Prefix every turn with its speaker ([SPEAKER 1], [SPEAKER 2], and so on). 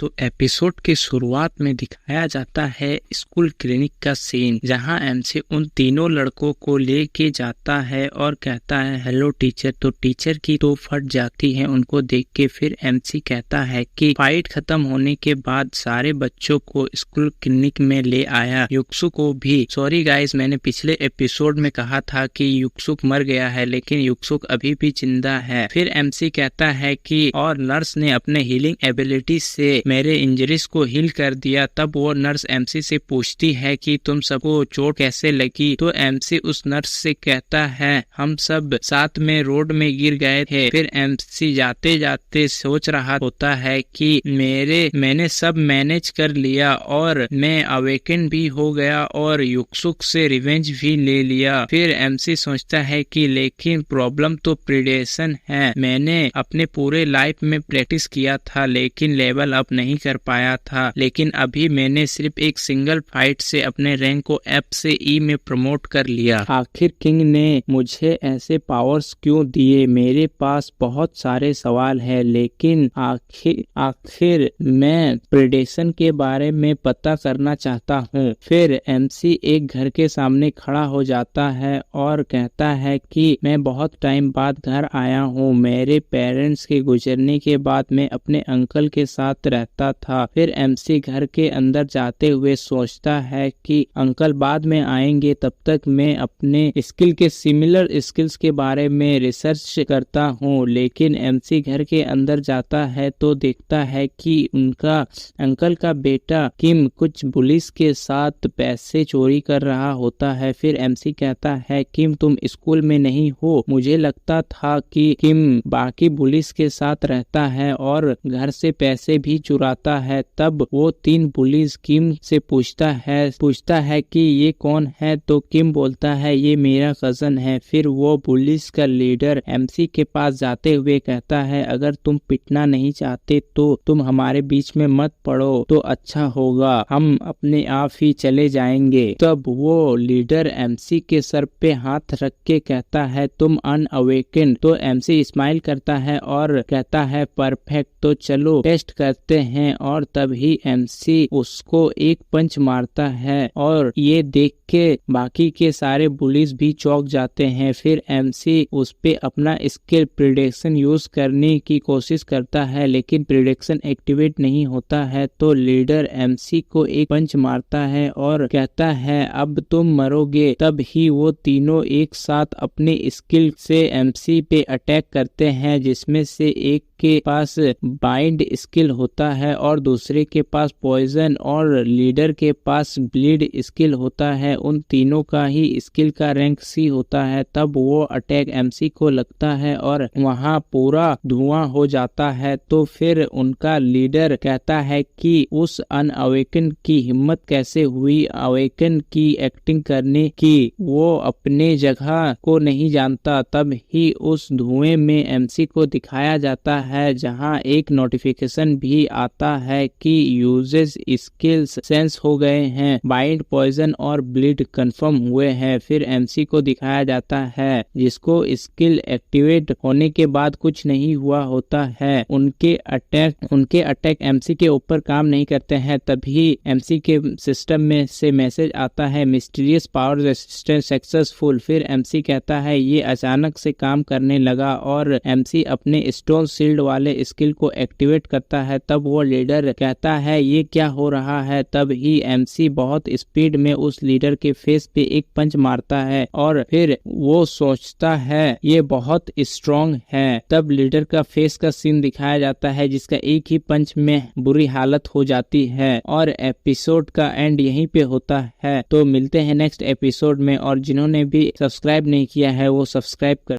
[SPEAKER 1] तो एपिसोड के शुरुआत में दिखाया जाता है स्कूल क्लिनिक का सीन, जहां एमसी उन तीनों लड़कों को लेके जाता है और कहता है हेलो टीचर। तो टीचर की तो फट जाती है उनको देख के। फिर एमसी कहता है कि फाइट खत्म होने के बाद सारे बच्चों को स्कूल क्लिनिक में ले आया, युक्सुक को भी। सॉरी गाइस, मैंने पिछले एपिसोड में कहा था कि युक्सुक मर गया है, लेकिन युक्सुक अभी भी जिंदा है। फिर एमसी कहता है कि और नर्स ने अपने हीलिंग एबिलिटी से मेरे इंजरीज को हील कर दिया। तब वो नर्स एमसी से पूछती है कि तुम सबको चोट कैसे लगी। तो एमसी उस नर्स से कहता है हम सब साथ में रोड में गिर गए थे। फिर एमसी जाते जाते सोच रहा होता है कि मैंने सब मैनेज कर लिया और मैं अवेकन भी हो गया और युक्सुक से रिवेंज भी ले लिया। फिर एमसी सोचता है कि लेकिन प्रॉब्लम तो प्रीडेशन है। मैंने अपने पूरे लाइफ में प्रैक्टिस किया था लेकिन लेवल अप नहीं कर पाया था, लेकिन अभी मैंने सिर्फ एक सिंगल फाइट से अपने रैंक को एफ से ई में प्रमोट कर लिया। आखिर किंग ने मुझे ऐसे पावर्स क्यों दिए? मेरे पास बहुत सारे सवाल है, लेकिन आखिर मैं प्रेडेशन के बारे में पता करना चाहता हूँ। फिर एमसी एक घर के सामने खड़ा हो जाता है और कहता है कि मैं बहुत टाइम बाद घर आया हूँ। मेरे पेरेंट्स के गुजरने के बाद मैं अपने अंकल के साथ रहता था। फिर एमसी घर के अंदर जाते हुए सोचता है कि अंकल बाद में आएंगे, तब तक मैं अपने स्किल के सिमिलर स्किल्स के बारे में रिसर्च करता हूँ। लेकिन एमसी घर के अंदर जाता है तो देखता है कि उनका अंकल का बेटा किम कुछ पुलिस के साथ पैसे चोरी कर रहा होता है। फिर एमसी कहता है किम तुम स्कूल में नहीं हो, मुझे लगता था कि किम बाकी पुलिस के साथ रहता है और घर से पैसे भी चुराता है। तब वो तीन पुलिस किम से पूछता है कि ये कौन है। तो किम बोलता है ये मेरा कजन है। फिर वो पुलिस का लीडर एमसी के पास जाते हुए कहता है अगर तुम पिटना नहीं चाहते तो तुम हमारे बीच में मत पड़ो तो अच्छा होगा, हम अपने आप ही चले जाएंगे। तब वो लीडर एमसी के सर पे हाथ रख के कहता है तुम अनअवेकन। तो एमसी स्माइल करता है और कहता है परफेक्ट, तो चलो टेस्ट करते हैं। और तभी एमसी उसको एक पंच मारता है और ये देख के बाकी के सारे पुलिस भी चौंक जाते हैं। फिर एमसी उस पे अपना स्किल प्रिडिक्शन यूज करने की कोशिश करता है, लेकिन प्रिडिक्शन एक्टिवेट नहीं होता है। तो लीडर एमसी को एक पंच मारता है और कहता है अब तुम मरोगे। तब ही वो तीनों एक साथ अपने स्किल से एमसी पे अटैक करते हैं, जिसमें से एक के पास बाइंड स्किल होता है और दूसरे के पास पॉइजन और लीडर के पास ब्लीड स्किल होता है। उन तीनों का ही स्किल का रैंक सी होता है। तब वो अटैक एमसी को लगता है और वहाँ पूरा धुआं हो जाता है। तो फिर उनका लीडर कहता है कि उस अनअवेकन की हिम्मत कैसे हुई अवेकन की एक्टिंग करने की, वो अपने जगह को नहीं जानता। तब ही उस धुएं में एमसी को दिखाया जाता है जहां एक नोटिफिकेशन भी आता है कि यूजेस स्किल्स सेंस हो गए हैं, बाइंड पॉइजन और ब्लीड कंफर्म हुए हैं। फिर एमसी को दिखाया जाता है जिसको स्किल एक्टिवेट होने के बाद कुछ नहीं हुआ होता है। उनके अटैक एमसी के ऊपर काम नहीं करते हैं। तभी एमसी के सिस्टम में से मैसेज आता है मिस्टीरियस पावर रेसिस्टेंस सक्सेसफुल। फिर एमसी कहता है ये अचानक से काम करने लगा और एमसी अपने स्टोन शील्ड वाले स्किल को एक्टिवेट करता है। तब वो लीडर कहता है ये क्या हो रहा है। तब ही एमसी बहुत स्पीड में उस लीडर के फेस पे एक पंच मारता है और फिर वो सोचता है ये बहुत स्ट्रॉन्ग है। तब लीडर का फेस का सीन दिखाया जाता है जिसका एक ही पंच में बुरी हालत हो जाती है और एपिसोड का एंड यहीं पे होता है। तो मिलते हैं नेक्स्ट एपिसोड में और जिन्होंने भी सब्सक्राइब नहीं किया है वो सब्सक्राइब कर